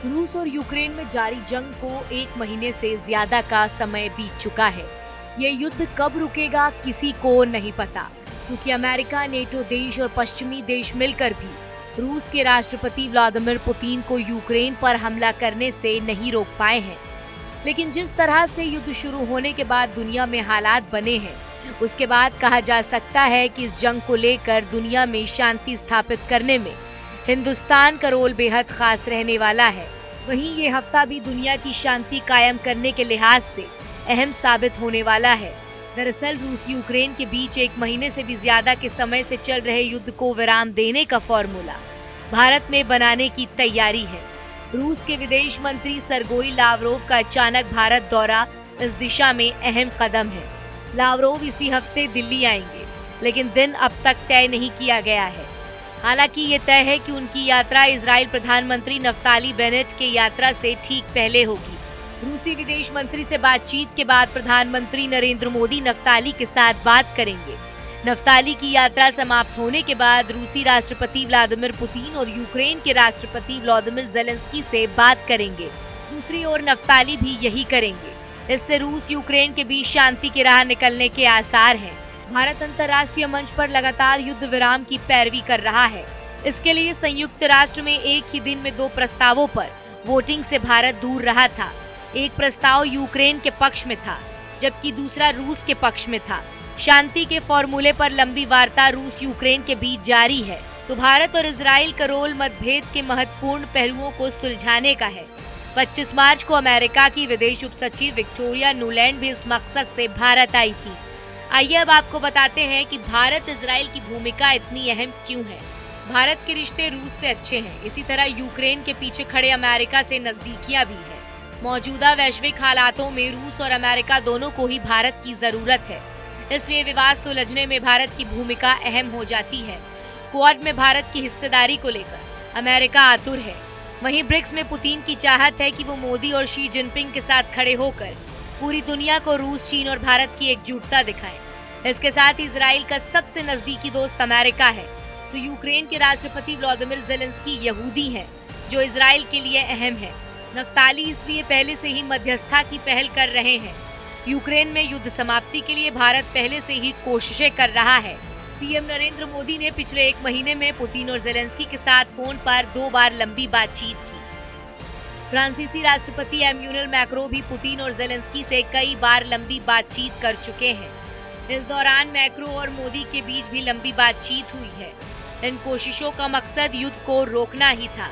रूस और यूक्रेन में जारी जंग को 1 महीने से ज्यादा का समय बीत चुका है। ये युद्ध कब रुकेगा किसी को नहीं पता, क्योंकि अमेरिका, नेटो देश और पश्चिमी देश मिलकर भी रूस के राष्ट्रपति व्लादिमीर पुतिन को यूक्रेन पर हमला करने से नहीं रोक पाए हैं। लेकिन जिस तरह से युद्ध शुरू होने के बाद दुनिया में हालात बने हैं, उसके बाद कहा जा सकता है कि इस जंग को लेकर दुनिया में शांति स्थापित करने में हिंदुस्तान का रोल बेहद खास रहने वाला है। वहीं ये हफ्ता भी दुनिया की शांति कायम करने के लिहाज से अहम साबित होने वाला है। दरअसल रूस यूक्रेन के बीच 1 महीने से भी ज्यादा के समय से चल रहे युद्ध को विराम देने का फॉर्मूला भारत में बनाने की तैयारी है। रूस के विदेश मंत्री सरगोई लावरोव का अचानक भारत दौरा इस दिशा में अहम कदम है। लावरोव इसी हफ्ते दिल्ली आएंगे, लेकिन दिन अब तक तय नहीं किया गया है। हालांकि ये तय है कि उनकी यात्रा इजराइल प्रधानमंत्री नफ्ताली बेनेट के यात्रा से ठीक पहले होगी। रूसी विदेश मंत्री से बातचीत के बाद प्रधानमंत्री नरेंद्र मोदी नफ्ताली के साथ बात करेंगे। नफ्ताली की यात्रा समाप्त होने के बाद रूसी राष्ट्रपति व्लादिमीर पुतिन और यूक्रेन के राष्ट्रपति व्लादिमीर ज़ेलेंस्की से बात करेंगे। दूसरी ओर नफ्ताली भी यही करेंगे। इससे रूस यूक्रेन के बीच शांति की राह निकलने के आसार हैं। भारत अंतर्राष्ट्रीय मंच पर लगातार युद्ध विराम की पैरवी कर रहा है। इसके लिए संयुक्त राष्ट्र में एक ही दिन में 2 प्रस्तावों पर वोटिंग से भारत दूर रहा था। एक प्रस्ताव यूक्रेन के पक्ष में था, जबकि दूसरा रूस के पक्ष में था। शांति के फॉर्मूले पर लंबी वार्ता रूस यूक्रेन के बीच जारी है, तो भारत और इजराइल का रोल मतभेद के महत्वपूर्ण पहलुओं को सुलझाने का है। 25 मार्च को अमेरिका की विदेश उप सचिव विक्टोरिया नुलैंड भी इस मकसद से भारत आई थी। आइए अब आपको बताते हैं कि भारत इजराइल की भूमिका इतनी अहम क्यों है। भारत के रिश्ते रूस से अच्छे हैं, इसी तरह यूक्रेन के पीछे खड़े अमेरिका से नजदीकियां भी है। मौजूदा वैश्विक हालातों में रूस और अमेरिका दोनों को ही भारत की जरूरत है, इसलिए विवाद सुलझने में भारत की भूमिका अहम हो जाती है। क्वाड में भारत की हिस्सेदारी को लेकर अमेरिका आतुर है। वहीं ब्रिक्स में पुतिन की चाहत है कि वो मोदी और शी जिनपिंग के साथ खड़े होकर पूरी दुनिया को रूस, चीन और भारत की एकजुटता दिखाएं। इसके साथ इजराइल का सबसे नजदीकी दोस्त अमेरिका है, तो यूक्रेन के राष्ट्रपति व्लादिमीर ज़ेलेंस्की यहूदी हैं, जो इजराइल के लिए अहम है। नफ्ताली इसलिए पहले से ही मध्यस्थता की पहल कर रहे हैं। यूक्रेन में युद्ध समाप्ति के लिए भारत पहले से ही कोशिशें कर रहा है। पीएम नरेंद्र मोदी ने पिछले 1 महीने में पुतिन और ज़ेलेंस्की के साथ फोन पर 2 बार लंबी बातचीत की। फ्रांसीसी राष्ट्रपति एम्यूनल मैक्रो भी पुतिन और ज़ेलेंस्की से कई बार लंबी बातचीत कर चुके हैं। इस दौरान मैक्रो और मोदी के बीच भी लंबी बातचीत हुई है। इन कोशिशों का मकसद युद्ध को रोकना ही था।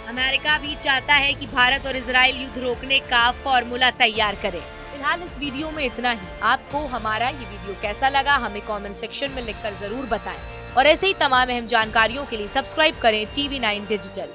अमेरिका भी चाहता है कि भारत और इजराइल युद्ध रोकने का फॉर्मूला तैयार करे। फिलहाल इस वीडियो में इतना ही। आपको हमारा ये वीडियो कैसा लगा हमें कमेंट सेक्शन में लिखकर जरूर बताएं, और ऐसे ही तमाम अहम जानकारियों के लिए सब्सक्राइब करें TV9 डिजिटल।